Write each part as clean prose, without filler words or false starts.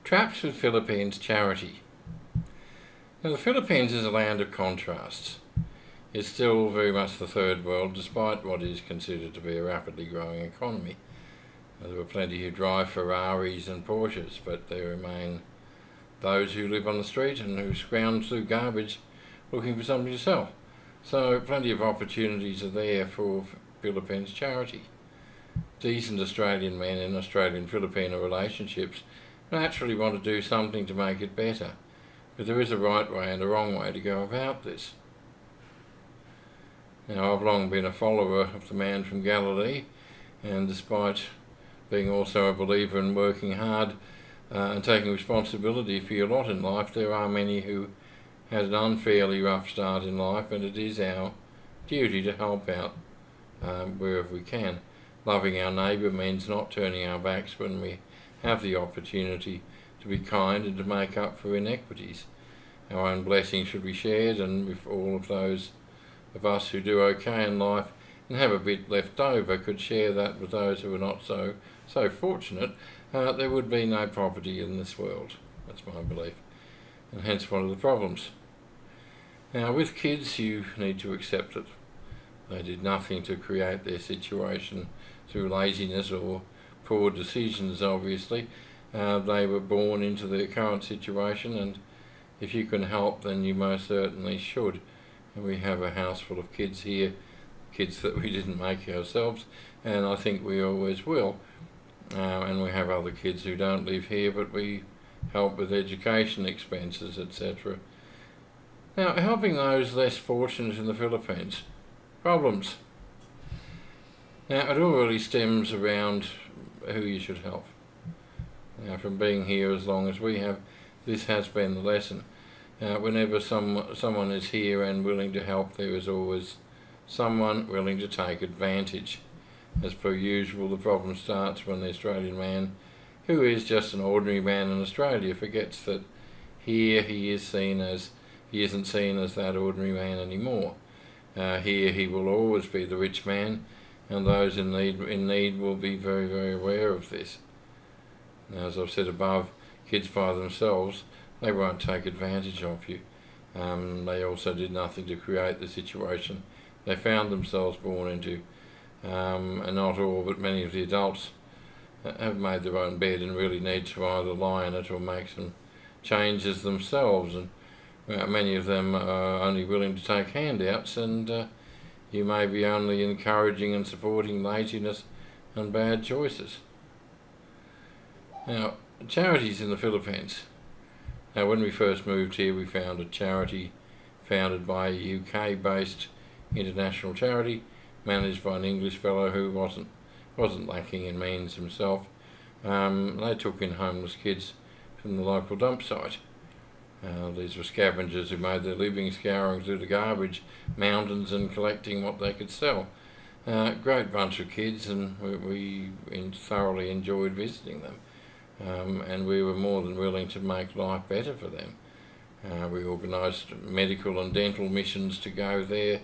Trapped with Philippines charity. Now, the Philippines is a land of contrasts. It's still very much the third world, despite what is considered to be a rapidly growing economy. There are plenty who drive Ferraris and Porsches, but there remain those who live on the street and who scrounge through garbage looking for something to sell. So plenty of opportunities are there for Philippines charity. Decent Australian men in Australian Filipino relationships naturally want to do something to make it better, but there is a right way and a wrong way to go about this. Now, I've long been a follower of the man from Galilee, and despite being also a believer in working hard and taking responsibility for your lot in life, there are many who had an unfairly rough start in life, and it is our duty to help out wherever we can. Loving our neighbour means not turning our backs when we have the opportunity to be kind and to make up for inequities. Our own blessings should be shared, and with all of those of us who do okay in life and have a bit left over could share that with those who are not so fortunate, there would be no poverty in this world. That's my belief, and hence one of the problems. Now, with kids, you need to accept it. They did nothing to create their situation through laziness or poor decisions, obviously. They were born into their current situation, and if you can help, then you most certainly should. And we have a house full of kids here, kids that we didn't make ourselves, and I think we always will. And we have other kids who don't live here, but we help with education expenses, etc. Now, helping those less fortunate in the Philippines. Problems. Now, it all really stems around who you should help. Now, from being here as long as we have, this has been the lesson. Whenever someone is here and willing to help, there is always someone willing to take advantage. As per usual, the problem starts when the Australian man, who is just an ordinary man in Australia, forgets that here he isn't seen as that ordinary man anymore. Here he will always be the rich man, and those in need will be very, very aware of this. Now, as I've said above, kids by themselves, they won't take advantage of you. They also did nothing to create the situation they found themselves born into. And not all, but many of the adults have made their own bed and really need to either lie in it or make some changes themselves. And many of them are only willing to take handouts, and you may be only encouraging and supporting laziness and bad choices. Now, charities in the Philippines. Now, when we first moved here, we found a charity founded by a UK-based international charity, managed by an English fellow who wasn't lacking in means himself. They took in homeless kids from the local dump site. These were scavengers who made their living scouring through the garbage mountains and collecting what they could sell. Great bunch of kids, and we thoroughly enjoyed visiting them. And we were more than willing to make life better for them. We organised medical and dental missions to go there.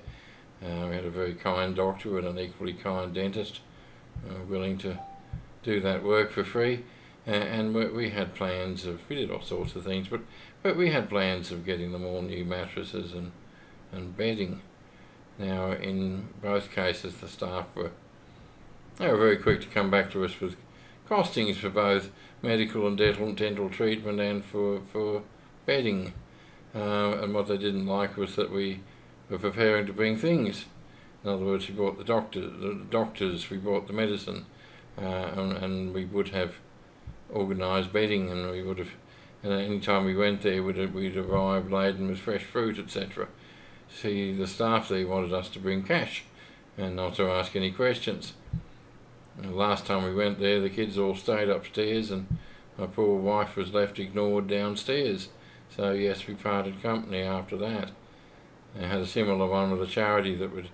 We had a very kind doctor and an equally kind dentist willing to do that work for free. And we had plans of, we did all sorts of things, but we had plans of getting them all new mattresses and bedding. Now, in both cases, the staff were very quick to come back to us with costings for both medical and dental treatment and for bedding. And what they didn't like was that we were preparing to bring things. In other words, we bought the doctors, we bought the medicine, and we would have organised bedding, and we would have, and any time we went there, we'd arrive laden with fresh fruit, etc. See, the staff there wanted us to bring cash and not to ask any questions. And the last time we went there, the kids all stayed upstairs, and my poor wife was left ignored downstairs. So yes, we parted company after that. I had a similar one with a charity that would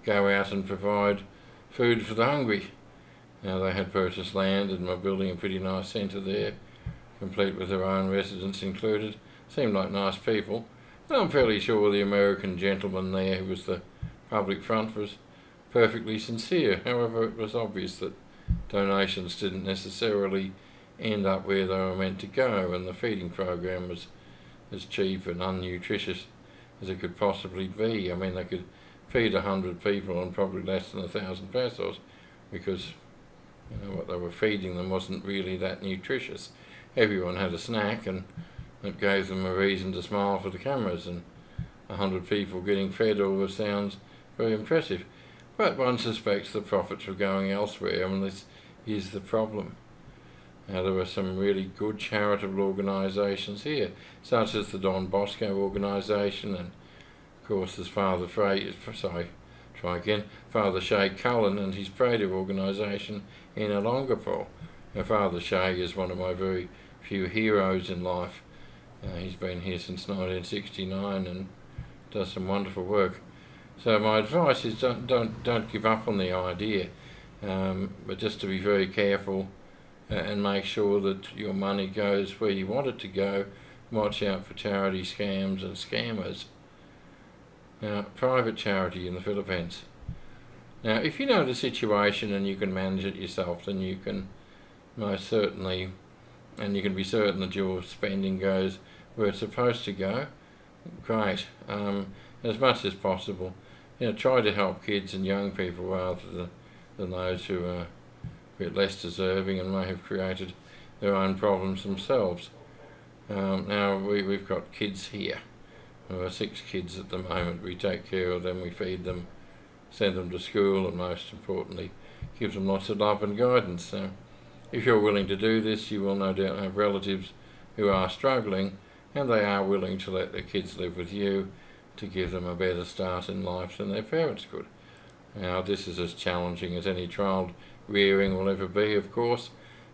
go out and provide food for the hungry. Now, they had purchased land and were building a pretty nice centre there, complete with their own residence included. Seemed like nice people. And I'm fairly sure the American gentleman there, who was the public front, was perfectly sincere. However, it was obvious that donations didn't necessarily end up where they were meant to go, and the feeding program was as cheap and unnutritious as it could possibly be. I mean, they could feed 100 people on probably less than 1,000 pesos, because what they were feeding them wasn't really that nutritious. Everyone had a snack, and it gave them a reason to smile for the cameras, and 100 people getting fed all sounds very impressive. But one suspects the profits were going elsewhere, and this is the problem. Now, there were some really good charitable organisations here, such as the Don Bosco organisation, and of course there's Father Shay Cullen and his Prater organisation in Olongapo. Now, Father Shay is one of my very few heroes in life. He's been here since 1969 and does some wonderful work. So my advice is don't give up on the idea, but just to be very careful and make sure that your money goes where you want it to go. Watch out for charity scams and scammers. Now, private charity in the Philippines. Now, if you know the situation and you can manage it yourself, then you can most certainly, and you can be certain that your spending goes where it's supposed to go. Great. As much as possible, try to help kids and young people rather than those who are a bit less deserving and may have created their own problems themselves. Now, we've got kids here. There are 6 kids at the moment. We take care of them, we feed them, send them to school, and most importantly, give them lots of love and guidance. So, if you're willing to do this, you will no doubt have relatives who are struggling, and they are willing to let their kids live with you to give them a better start in life than their parents could. Now, this is as challenging as any child rearing will ever be, of course.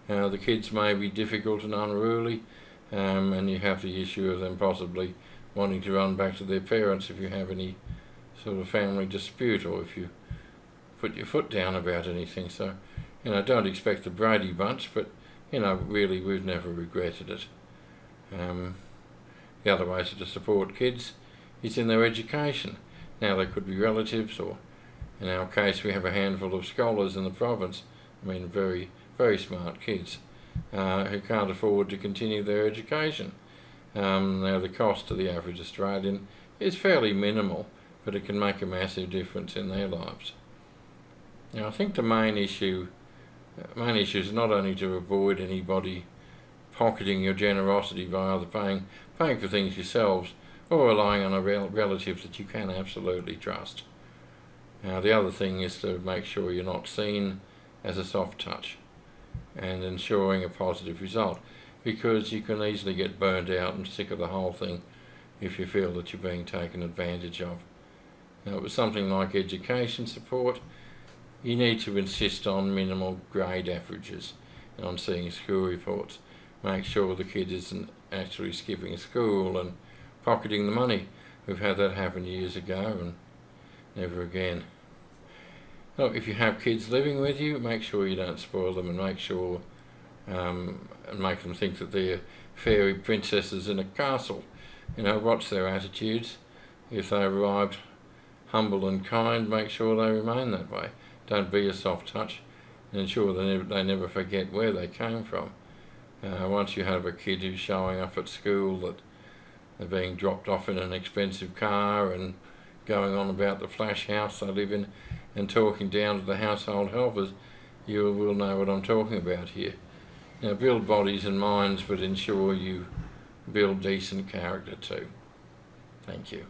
The kids may be difficult and unruly, and you have the issue of them possibly wanting to run back to their parents if you have any sort of family dispute, or if you put your foot down about anything. So, don't expect the Brady Bunch, but, really we've never regretted it. The other ways to support kids is in their education. Now, they could be relatives, or in our case we have a handful of scholars in the province, very, very smart kids, who can't afford to continue their education. Now, the cost to the average Australian is fairly minimal, but it can make a massive difference in their lives. Now, I think the main issue is not only to avoid anybody pocketing your generosity by either paying for things yourselves or relying on a relative that you can absolutely trust. Now, the other thing is to make sure you're not seen as a soft touch and ensuring a positive result, because you can easily get burned out and sick of the whole thing if you feel that you're being taken advantage of. Now, with something like education support, you need to insist on minimal grade averages and on seeing school reports. Make sure the kid isn't actually skipping school and pocketing the money. We've had that happen years ago and never again. Look, if you have kids living with you, make sure you don't spoil them, and make sure and make them think that they're fairy princesses in a castle. Watch their attitudes. If they arrived humble and kind, make sure they remain that way. Don't be a soft touch, and ensure they never forget where they came from. Once you have a kid who's showing up at school that they're being dropped off in an expensive car and going on about the flash house they live in and talking down to the household helpers, you will know what I'm talking about here. Now, build bodies and minds, but ensure you build decent character too. Thank you.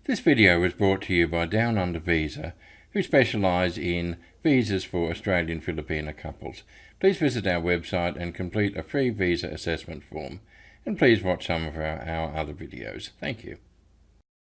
This video was brought to you by Down Under Visa, who specialise in visas for Australian Filipina couples. Please visit our website and complete a free visa assessment form. And please watch some of our other videos. Thank you.